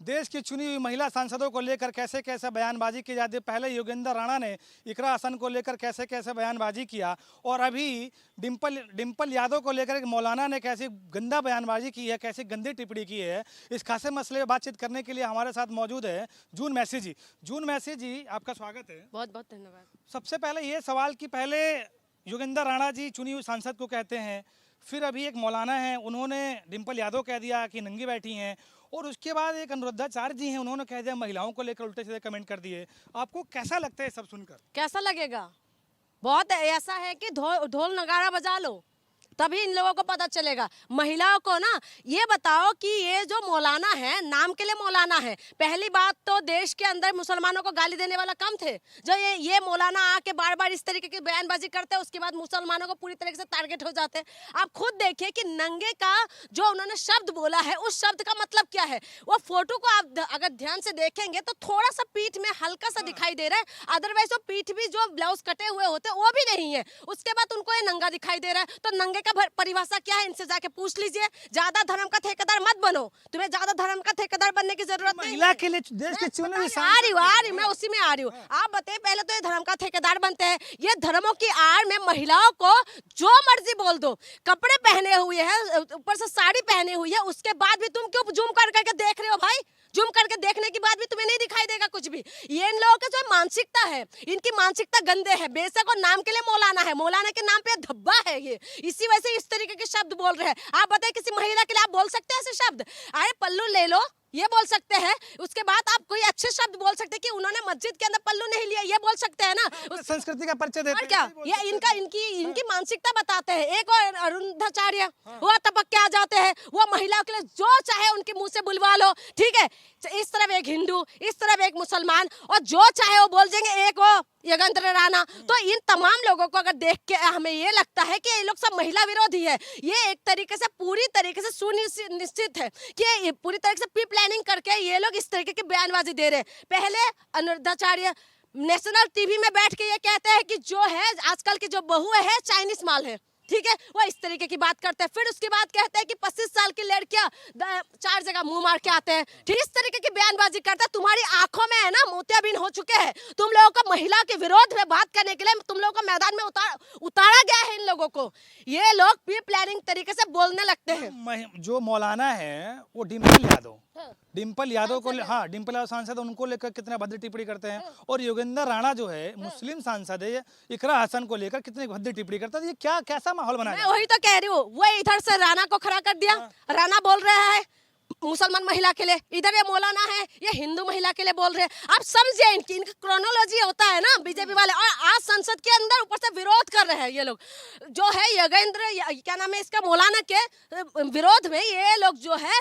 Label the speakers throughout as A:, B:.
A: देश की चुनी हुई महिला सांसदों को लेकर कैसे कैसे बयानबाजी की जाती है। पहले योगेंद्र राणा ने इकरा हसन को लेकर कैसे कैसे बयानबाजी किया, और अभी डिम्पल यादव को लेकर मौलाना ने कैसी गंदा बयानबाजी की है, कैसी गंदी टिप्पणी की है। इस खासे मसले पर बातचीत करने के लिए हमारे साथ मौजूद है जून मैसी जी। जून मैसी जी, आपका स्वागत है।
B: बहुत बहुत धन्यवाद।
A: सबसे पहले ये सवाल कि पहले योगेंद्र राणा जी चुनी हुई सांसद को कहते हैं, फिर अभी एक मौलाना है उन्होंने डिम्पल यादव कह दिया कि नंगी बैठी हैं, और उसके बाद एक अनुरुद्धाचार्य जी हैं उन्होंने कह दिया महिलाओं को लेकर उल्टे सीधे कमेंट कर दिए। आपको कैसा लगता है सब सुनकर?
B: कैसा लगेगा? बहुत ऐसा है कि ढोल नगाड़ा बजा लो तभी इन लोगों को पता चलेगा। महिलाओं को ना ये बताओ कि ये जो मौलाना है नाम के लिए मौलाना है। पहली बात तो देश के अंदर मुसलमानों को गाली देने वाला कम थे। जो ये मौलाना आके बार बार इस तरीके की बयानबाजी करते हैं, उसके बाद मुसलमानों को पूरी तरीके से टारगेट हो जाते हैं। आप खुद देखिए कि नंगे का जो उन्होंने शब्द बोला है, उस शब्द का मतलब क्या है। वो फोटो को आप अगर ध्यान से देखेंगे तो थोड़ा सा पीठ में हल्का सा दिखाई दे रहा है, अदरवाइज वो पीठ भी जो ब्लाउज कटे हुए होते वो भी नहीं है। उसके बाद उनको ये नंगा दिखाई दे रहा है। तो नंगे परिभाषा क्या है, इनसे जाके पूछ लीजिए। ज्यादा धर्म का ठेकेदार मत बनो, तुम्हें ज्यादा धर्म का ठेकेदार बनने की जरूरत नहीं।
A: महिला के लिए देश के चुने हुए
B: आ रही मैं उसी में आ रही हूँ। आप बताइए, पहले तो ये धर्म का ठेकेदार बनते हैं, ये धर्मों की आड़ में महिलाओं को जो मर्जी बोल दो। कपड़े पहने हुए हैं, ऊपर से साड़ी पहने हुई है, उसके बाद भी तुम क्यों जूम कर करके देख रहे हो भाई? जूम करके देखने के बाद भी तुम्हें नहीं दिखाई देगा कुछ भी। ये इन लोगों की जो मानसिकता है, इनकी मानसिकता गंदे है। बेशक और नाम के लिए मौलाना है, मौलाना के नाम पे धब्बा है ये, इसी वजह से इस तरीके के शब्द बोल रहे हैं। आप बताइए किसी महिला के लिए आप बोल सकते हैं ऐसे शब्द? अरे पल्लू ले लो, ये बोल सकते हैं। उसके बाद आप कोई अच्छे शब्द बोल सकते हैं कि उन्होंने मस्जिद के अंदर पल्लू नहीं लिया, ये बोल सकते हैं ना।
A: संस्कृति का परिचय देते हैं।
B: क्या ये इनकी मानसिकता बताते हैं। एक और अरुणाचार्य, वो टपक के आ जाते हैं, वो महिलाओं के लिए जो चाहे उनके मुंह से बुलवा लो, ठीक है। इस तरफ एक हिंदू, इस तरफ एक मुसलमान, और जो चाहे वो बोल देंगे। एक वो योगेंद्र राणा। तो इन तमाम लोगों को अगर देख के हमें ये लगता है कि ये लोग सब महिला विरोधी है। ये एक तरीके से पूरी तरीके से सुनिश्चित है कि पूरी तरीके से प्री प्लानिंग करके ये लोग इस तरीके की बयानबाजी दे रहे हैं। पहले अनुरुद्धाचार्य नेशनल टीवी में बैठ के ये कहते हैं कि जो है आजकल की जो बहू है चाइनीज माल है, ठीक है, वो इस तरीके की बात करते हैं। फिर उसके बाद कहते हैं कि 25 साल की लड़कियां 4 जगह मुंह मार के आते हैं, ठीक, इस तरीके की बयानबाजी करते हैं। तुम्हारी आंखों में है ना मोतियाबिंद हो चुके हैं। तुम लोगों को महिला के विरोध में बात करने के लिए तुम लोगों को मैदान में उतारा गया है। इन लोगों को ये लोग प्री प्लानिंग तरीके से बोलने लगते हैं।
A: जो मौलाना है वो डिम्पल यादव, डिम्पल यादव को, हाँ डिम्पल यादव सांसद, उनको लेकर कितने भद्र टिप्पणी करते हैं। और योगेंद्र राणा जो है मुस्लिम सांसद है, इकरा हसन को लेकर कितने भद्र टिप्पणी करता है। ये क्या कैसा माहौल बना?
B: मैं वही तो कह रही हूँ, वो इधर से राणा को खड़ा कर दिया। राणा बोल रहा है मुसलमान महिला के लिए, इधर ये मौलाना है ये हिंदू महिला के लिए बोल रहे हैं। आप समझे इनकी क्रोनोलॉजी होता है ना बीजेपी वाले। और आज संसद के अंदर ऊपर से विरोध कर रहे हैं ये लोग, जो है योगेंद्र क्या नाम है इसका, मौलाना के विरोध में ये लोग जो है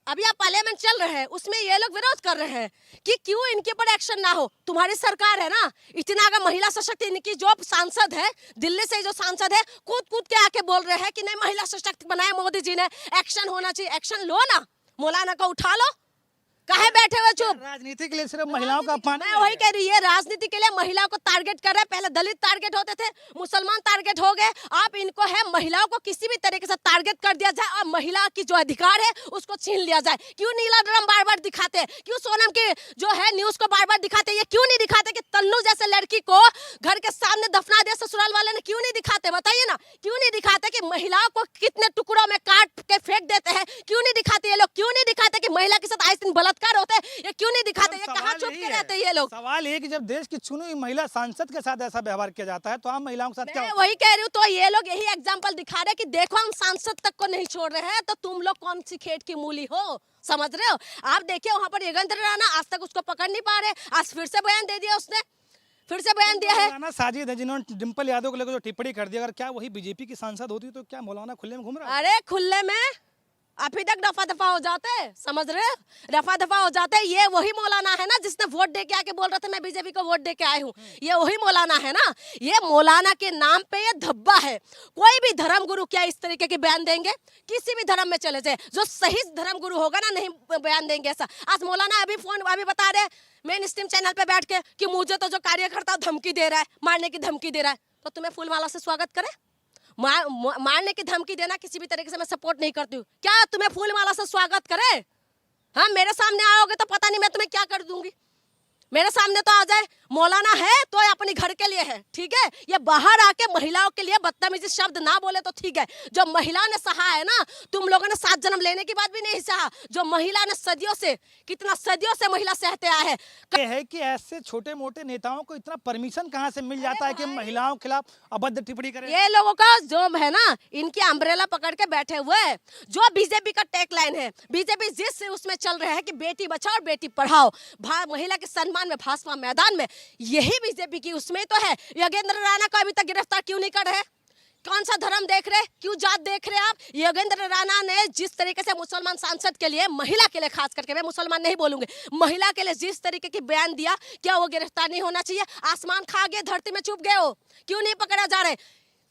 B: अभी आप पार्लियामेंट चल रहे हैं उसमें ये लोग विरोध कर रहे हैं कि क्यों इनके ऊपर एक्शन ना हो। तुम्हारी सरकार है ना, इतना अगर महिला सशक्त, इनकी जो सांसद है दिल्ली से जो सांसद है कूद के आके बोल रहे हैं कि नहीं महिला सशक्त बनाया मोदी जी ने, एक्शन होना चाहिए। एक्शन लो ना, मौलाना को उठा लो, काहे बैठे हुए चुप?
A: राजनीति के लिए सिर्फ महिलाओं का अपमान।
B: मैं वही कह रही हूँ, ये राजनीति के लिए महिलाओं को टारगेट कर रहे हैं। पहले दलित टारगेट होते थे, मुसलमान टारगेट हो गए, आप इनको है महिलाओं को किसी भी तरीके से टारगेट कर दिया जाए और महिला की जो अधिकार है उसको छीन लिया जाए। क्यों नीला ड्रम बार बार दिखाते हैं? क्यों सोनम की जो है न्यूज को बार बार दिखाते हैं? ये क्यों नहीं दिखाते कि तन्नू जैसे लड़की को घर के सामने दफना दिया ससुराल वाले ने? क्यों नहीं दिखाते बताइए ना? क्यों नहीं दिखाते कि महिलाओं को कितने टुकड़ों में काट के फेंक देते हैं? क्यों नहीं दिखाते ये लोग? क्यों नहीं दिखाते कि महिला के साथ आए दिन बलात्कार होते हैं? क्यों नहीं दिखाते? ये कहां चुप के रहते हैं ये लोग?
A: सवाल ये कि जब देश की चुनी हुई महिला सांसद के साथ ऐसा व्यवहार किया जाता है तो आम महिलाओं के साथ क्या?
B: मैं वही कह रही हूँ, तो ये लोग यही एग्जांपल दिखा रहे हैं कि देखो हम सांसद तक को नहीं छोड़ रहे हैं, तो तुम लोग कौन सी खेत की मूली हो, समझ रहे हो? आप देखिए वहां पर योगेंद्र राणा आज तक उसको पकड़ नहीं पा रहे, आज फिर से बयान दे दिया उसने, फिर से बयान दिया है।
A: मौलाना साजिद है जिन्होंने डिम्पल यादव को लेकर जो टिप्पणी कर दी, अगर क्या वही बीजेपी की सांसद होती तो क्या मौलाना खुले में घूम रहा है?
B: अरे खुले में अभी तक दफा दफा हो जाते हैं, समझ रहे हो? दफा दफा हो जाते हैं। ये वही मौलाना है ना जिसने वोट दे के आके बोल रहे थे मैं बीजेपी को वोट दे के आया हूँ। ये वही मौलाना है ना। ये मौलाना के नाम पे ये धब्बा है। कोई भी धर्म गुरु क्या इस तरीके के बयान देंगे? किसी भी धर्म में चले जाए, जो सही धर्म गुरु होगा ना नहीं बयान देंगे ऐसा। आज मौलाना अभी बता रहे मेन स्ट्रीम चैनल पे बैठ के कि मुझे तो जो कार्यकर्ता धमकी दे रहा है, मारने की धमकी दे रहा है, तो तुम्हें फूलमाला से स्वागत करे? मारने की धमकी देना किसी भी तरीके से मैं सपोर्ट नहीं करती हूँ। क्या तुम्हें फूलमाला से स्वागत करे? हाँ, मेरे सामने आओगे तो पता नहीं मैं तुम्हें क्या कर दूंगी। मेरे सामने तो आ जाए, मौलाना है तो ये अपने घर के लिए है, ठीक है। ये बाहर आके महिलाओं के लिए बदतमीजी शब्द ना बोले तो ठीक है। जो महिला ने सहा है ना, तुम लोगों ने 7 जन्म लेने के बाद भी नहीं सहा। जो महिला ने सदियों से, कितना सदियों से महिला सहते आए हैं।
A: ये है कि ऐसे छोटे मोटे नेताओं को इतना परमिशन कहाँ से मिल जाता है कि महिलाओं के खिलाफ अभद्र टिप्पणी करें?
B: ये लोगों का जो है ना, इनकी अम्ब्रेला पकड़ के बैठे हुए हैं। जो बीजेपी का टैग लाइन है, बीजेपी जिस उसमें चल रहा है कि बेटी बचाओ और बेटी पढ़ाओ, महिला के सम्मान में, भाजपा मैदान में, यही बीजेपी की उसमें तो है। योगेंद्र राणा को अभी तक गिरफ्तार क्यों नहीं कर रहे? कौन सा धर्म देख रहे, क्यों जात देख रहे आप? योगेंद्र राणा ने जिस तरीके से मुसलमान सांसद के लिए, महिला के लिए खास करके, मैं मुसलमान नहीं बोलूंगी, महिला के लिए जिस तरीके की बयान दिया, क्या वो गिरफ्तार नहीं होना चाहिए? आसमान खा गए, धरती में छुप गए हो, क्यों नहीं पकड़ा जा रहे?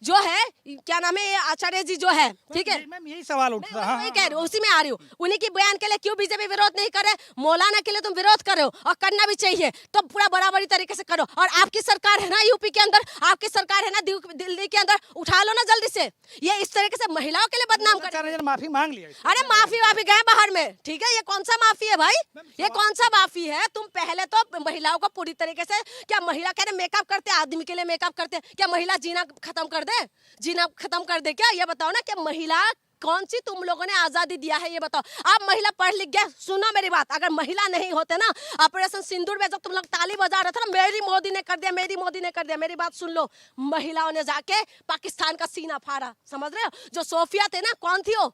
B: जो है, क्या नाम है, आचार्य जी जो है, ठीक है,
A: मैम यही सवाल उठता है।
B: वही कह रही हूँ, उसी में आ रही हूँ। उन्हीं की बयान के लिए क्यों बीजेपी विरोध नहीं करे? मौलाना के लिए तुम विरोध करो और करना भी चाहिए, तो पूरा बराबरी तरीके से करो। और आपकी सरकार है ना यूपी के अंदर, आपकी सरकार है ना दिल्ली के अंदर, उठा लो ना जल्दी से। ये इस तरीके से महिलाओं के लिए बदनाम कर,
A: माफी मांग लिया।
B: अरे माफी गए बाहर में, ठीक है। ये कौन सा माफी है भाई? ये कौन सा माफी है? तुम पहले तो महिलाओं को पूरी तरीके से, क्या महिला कह रहे मेकअप करते, आदमी के लिए मेकअप करते, क्या महिला जीना खत्म कर दे? जीना खत्म कर दे क्या? ये बताओ ना कि महिला कौन सी तुम लोगों ने आजादी दिया है, ये बताओ। आप महिला पढ़ लिख गया, सुनो मेरी बात, अगर महिला नहीं होते ना, ऑपरेशन सिंदूर में जब तुम लोग ताली बजा रहे थे ना, मेरी मोदी ने कर दिया, मेरी मोदी ने कर दिया, मेरी बात सुन लो। महिलाओं ने जाके पाकिस्तान का सीना फाड़ा, समझ रहे हो? जो सोफिया थे ना, कौन थी वो?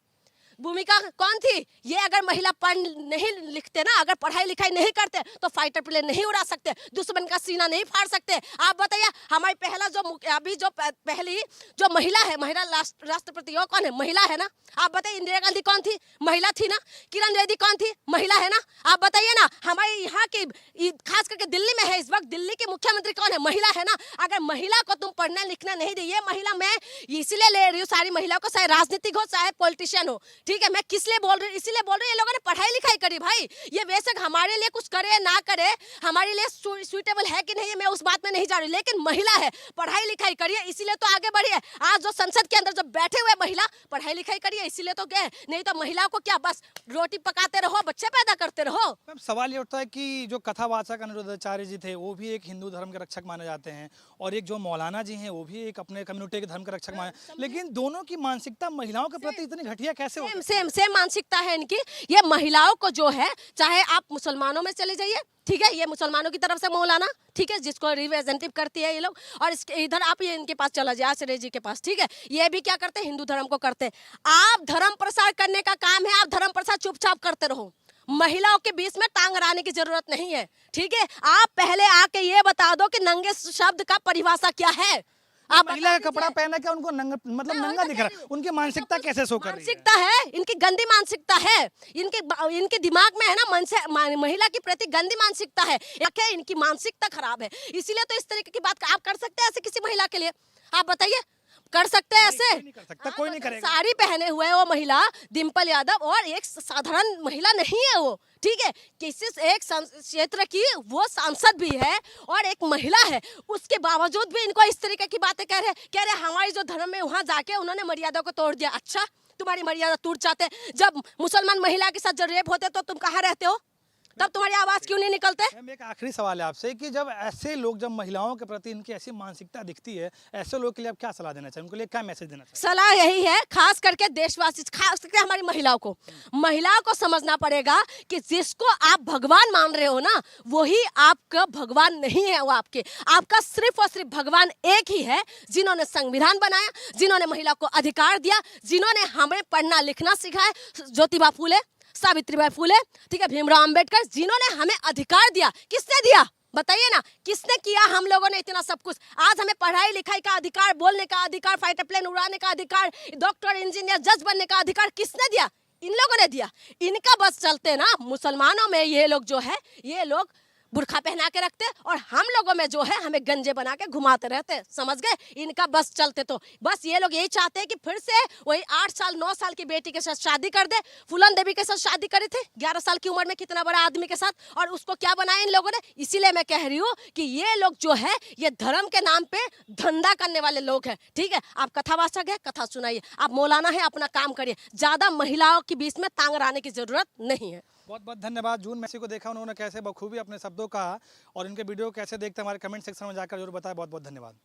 B: भूमिका कौन थी? ये अगर महिला पढ़ नहीं लिखते ना, अगर पढ़ाई लिखाई नहीं करते, तो फाइटर प्लेन नहीं उड़ा सकते, दुश्मन का सीना नहीं फाड़ सकते। आप बताइए, हमारी पहला जो अभी जो पहली जो महिला है, महिला राष्ट्रपति, वो कौन है? महिला है ना। आप बताइए, इंदिरा गांधी कौन थी? महिला थी ना। किरण बेदी कौन थी? महिला है ना। आप बताइए ना, हमारे यहाँ की, खास करके दिल्ली में है इस वक्त, दिल्ली की मुख्यमंत्री कौन है? महिला है ना। अगर महिला को तुम पढ़ना लिखना नहीं दी, ये महिला, मैं इसलिए ले रही हूँ सारी महिलाओं को, चाहे राजनीतिक हो चाहे पॉलिटिशियन हो, ठीक है। मैं किस लिए बोल रही हूँ? इसीलिए बोल रही हूँ, ये लोगों ने पढ़ाई लिखाई करी भाई। ये बेशक हमारे लिए कुछ करे ना करे, हमारे लिए सुइटेबल है कि नहीं, मैं उस बात में नहीं जा रही, लेकिन महिला है, पढ़ाई लिखाई करिए, इसीलिए तो आगे बढ़िए। आज जो संसद के अंदर जो बैठे हुए महिला पढ़ाई लिखाई करिए, इसीलिए तो गए। नहीं तो महिलाओं को क्या बस रोटी पकाते रहो, बच्चे पैदा करते रहो?
A: सवाल ये उठता है कि जो कथावाचक अनिरुद्धाचार्य जी थे, वो भी एक हिंदू धर्म के रक्षक माने जाते हैं, और एक जो मौलाना जी हैं, वो भी एक अपने कम्युनिटी के धर्म के रक्षक माने, लेकिन दोनों की मानसिकता महिलाओं के प्रति इतनी घटिया कैसे हो?
B: सेम मानसिकता है इनकी। ये महिलाओं को जो है, चाहे आप मुसलमानों में चले जाइए, ठीक है, ये मुसलमानों की तरफ से मौलाना, ठीक है, जिसको रिप्रेजेंटेटिव करती है ये लोग, और इसके इधर आप ये इनके पास चला जाए, आचार्य जी के पास, ठीक है, ये भी क्या करते हैं? हिंदू धर्म को करते हैं। आप धर्म प्रसार करने का काम है, आप धर्म प्रसार चुपचाप करते रहो, महिलाओं के बीच में टांग अड़ाने की जरूरत नहीं है, ठीक है। आप पहले आके ये बता दो कि नंगे शब्द का परिभाषा क्या है। आप
A: महिला का कपड़ा पहना क्या उनको नंगा, मतलब नंगा दिख रहा है? उनकी मानसिकता कैसे शो कर रही है?
B: मानसिकता है इनकी, गंदी मानसिकता है इनके दिमाग में, है ना, महिला के प्रति गंदी मानसिकता है। इनकी मानसिकता खराब है, इसीलिए तो इस तरीके की बात आप कर सकते हैं ऐसे किसी महिला के लिए? आप बताइए, कर सकते हैं ऐसे?
A: नहीं कर सकता, कोई नहीं करेगा।
B: साड़ी पहने हुए वो महिला डिम्पल यादव, और एक साधारण महिला नहीं है वो, ठीक है, किसी एक क्षेत्र की वो सांसद भी है और एक महिला है, उसके बावजूद भी इनको इस तरीके की बातें कह रहे हमारी जो धर्म में, वहां जाके उन्होंने मर्यादा को तोड़ दिया। अच्छा, तुम्हारी मर्यादा टूट जाते, जब मुसलमान महिला के साथ जब रेप होते तो तुम कहाँ रहते हो? तब तुम्हारी आवाज क्यों नहीं निकलते?
A: एक आखिरी सवाल है आपसे कि जब ऐसे लोग, जब महिलाओं के प्रति इनकी ऐसी मानसिकता दिखती है, ऐसे लोगों के लिए आप क्या सलाह देना चाहिए? उनके लिए क्या मैसेज देना चाहिए?
B: सलाह यही है, खास करके देशवासी, खास करके हमारी महिलाओं को समझना पड़ेगा कि जिसको आप भगवान मान रहे हो ना, वही आपका भगवान नहीं है। वो आपका सिर्फ और सिर्फ भगवान एक ही है, जिन्होंने संविधान बनाया, जिन्होंने महिला को अधिकार दिया, जिन्होंने हमें पढ़ना लिखना सिखाया, ज्योतिबा फूले, सावित्रीबाई फूले, ठीक है, भीमराव अंबेडकर, जिन्होंने हमें अधिकार दिया। किसने दिया? बताइए ना, किसने किया? हम लोगों ने इतना सब कुछ। आज हमें पढ़ाई लिखाई का अधिकार, बोलने का अधिकार, फाइटर प्लेन उड़ाने का अधिकार, डॉक्टर, इंजीनियर, जज बनने का अधिकार किसने दिया? इन लोगों ने दिया। इनका बस चलते ना, मुसलमानों में ये लोग जो है, ये लोग बुर्खा पहना के रखते, और हम लोगों में जो है हमें गंजे बना के घुमाते रहते, समझ गए? इनका बस चलते तो बस ये लोग यही चाहते हैं कि फिर से वही 8 साल 9 साल की बेटी के साथ शादी कर दे। फूलन देवी के साथ शादी करे थे 11 साल की उम्र में, कितना बड़ा आदमी के साथ, और उसको क्या बनाया इन लोगों ने? इसीलिए मैं कह रही हूँ कि ये लोग जो है, ये धर्म के नाम पे धंधा करने वाले लोग हैं, ठीक है। आप कथावाचक है, कथा सुनाइए, आप मौलाना है, अपना काम करिए, ज्यादा महिलाओं के बीच में टांग अड़ाने की जरूरत नहीं है।
A: बहुत बहुत धन्यवाद। जून मैसी को देखा उन्होंने कैसे बखूबी अपने शब्दों का और इनके वीडियो कैसे देखते हैं, हमारे कमेंट सेक्शन में जाकर जरूर बताया। बहुत बहुत धन्यवाद।